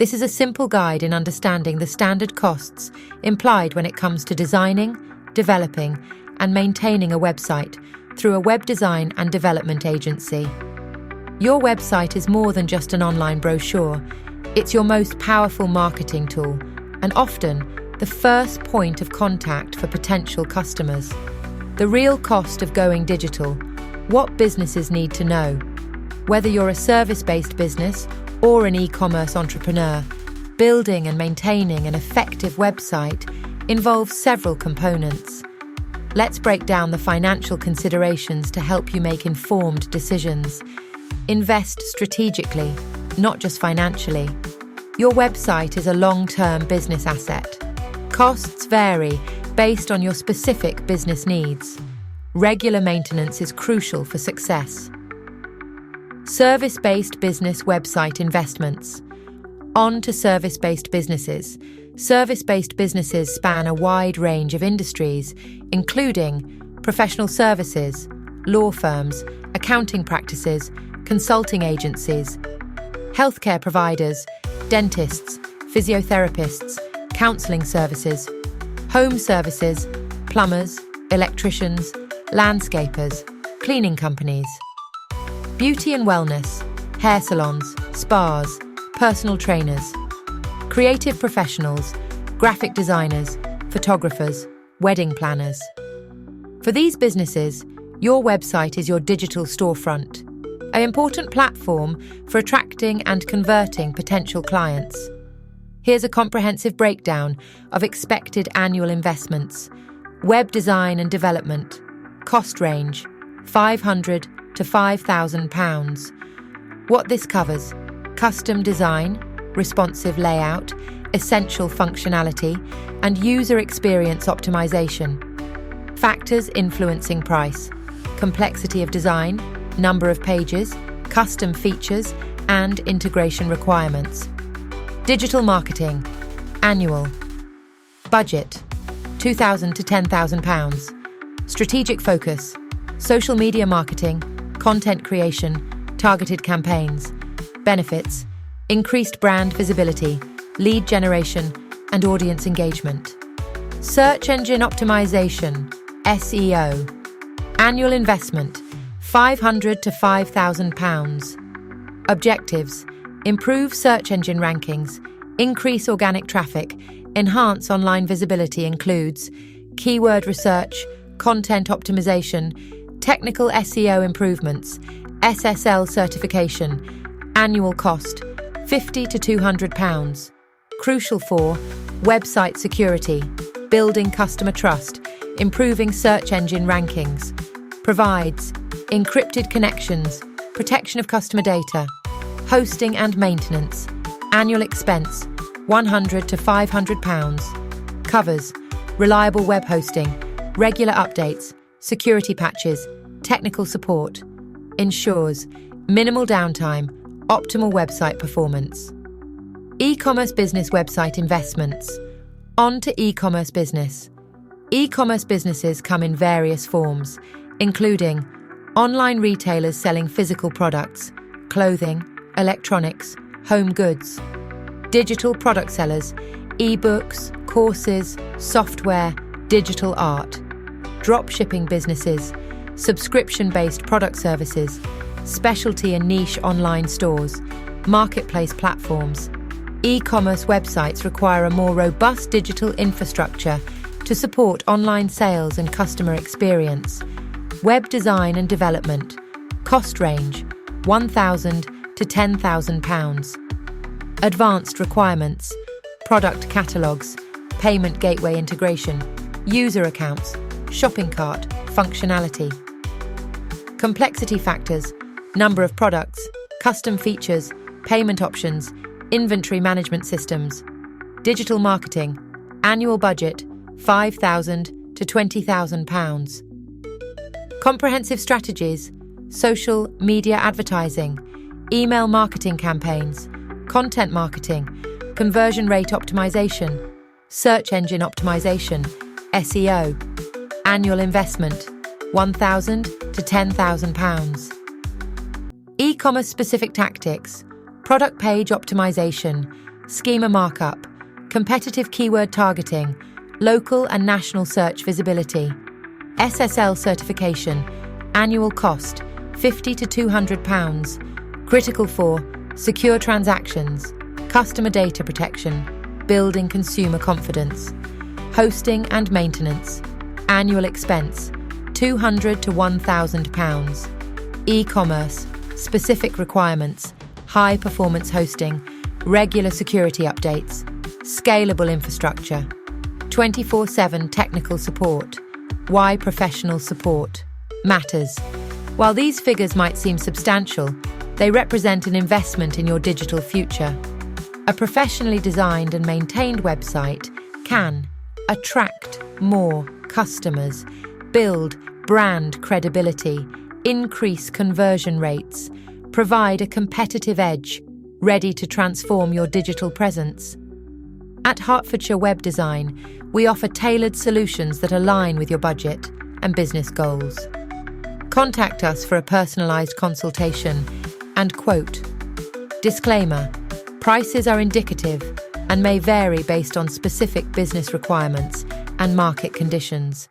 This is a simple guide in understanding the standard costs implied when it comes to designing, developing, and maintaining a website through a web design and development agency. Your website is more than just an online brochure. It's your most powerful marketing tool, and often the first point of contact for potential customers. The real cost of going digital. What businesses need to know. Whether you're a service-based business or an e-commerce entrepreneur, building and maintaining an effective website involves several components. Let's break down the financial considerations to help you make informed decisions. Invest strategically, not just financially. Your website is a long-term business asset. Costs vary based on your specific business needs. Regular maintenance is crucial for success. Service-based business website investments. On to service-based businesses. Service-based businesses span a wide range of industries, including professional services, law firms, accounting practices, consulting agencies, healthcare providers, dentists, physiotherapists, counselling services, home services, plumbers, electricians, landscapers, cleaning companies. Beauty and wellness, hair salons, spas, personal trainers. Creative professionals, graphic designers, photographers, wedding planners. For these businesses, your website is your digital storefront, an important platform for attracting and converting potential clients. Here's a comprehensive breakdown of expected annual investments. Web design and development. Cost range, £500 to £5,000. What this covers: custom design, responsive layout, essential functionality, and user experience optimization. Factors influencing price: complexity of design, number of pages, custom features, and integration requirements. Digital marketing, annual. Budget, £2,000 to £10,000. Strategic focus, social media marketing, content creation, targeted campaigns. Benefits, increased brand visibility, lead generation, and audience engagement. Search engine optimization, SEO. Annual investment, £500 to £5,000. Objectives, improve search engine rankings, increase organic traffic, enhance online visibility includes keyword research, content optimization, technical SEO improvements, SSL certification. Annual cost, £50 to £200. Crucial for website security, building customer trust, improving search engine rankings. Provides encrypted connections, protection of customer data, hosting and maintenance. Annual expense, £100 to £500. Covers reliable web hosting, regular updates, security patches, technical support. Ensures minimal downtime, optimal website performance. E-commerce business website investments. On to e-commerce business. E-commerce businesses come in various forms, including online retailers selling physical products, clothing, electronics, home goods. Digital product sellers, e-books, courses, software, digital art. Drop shipping businesses, subscription-based product services, specialty and niche online stores, marketplace platforms. E-commerce websites require a more robust digital infrastructure to support online sales and customer experience. Web design and development. Cost range, £1,000 to £10,000. Advanced requirements. Product catalogues, payment gateway integration, user accounts, shopping cart, functionality. Complexity factors, number of products, custom features, payment options, inventory management systems. Digital marketing, annual budget, £5,000 to £20,000. Comprehensive strategies, social media advertising, email marketing campaigns, content marketing, conversion rate optimization, search engine optimization, SEO. Annual investment, £1,000 to £10,000. E-commerce specific tactics, product page optimization, schema markup, competitive keyword targeting, local and national search visibility, SSL certification, annual cost £50 to £200, critical for secure transactions, customer data protection, building consumer confidence, hosting and maintenance, annual expense £200 to £1,000, e-commerce, specific requirements, high performance hosting, regular security updates, scalable infrastructure, 24/7 technical support. Why professional support matters. While these figures might seem substantial, they represent an investment in your digital future. A professionally designed and maintained website can attract more customers, build brand credibility, increase conversion rates, provide a competitive edge, ready to transform your digital presence. At Hertfordshire Web Design, we offer tailored solutions that align with your budget and business goals. Contact us for a personalised consultation and quote. Disclaimer: prices are indicative and may vary based on specific business requirements and market conditions.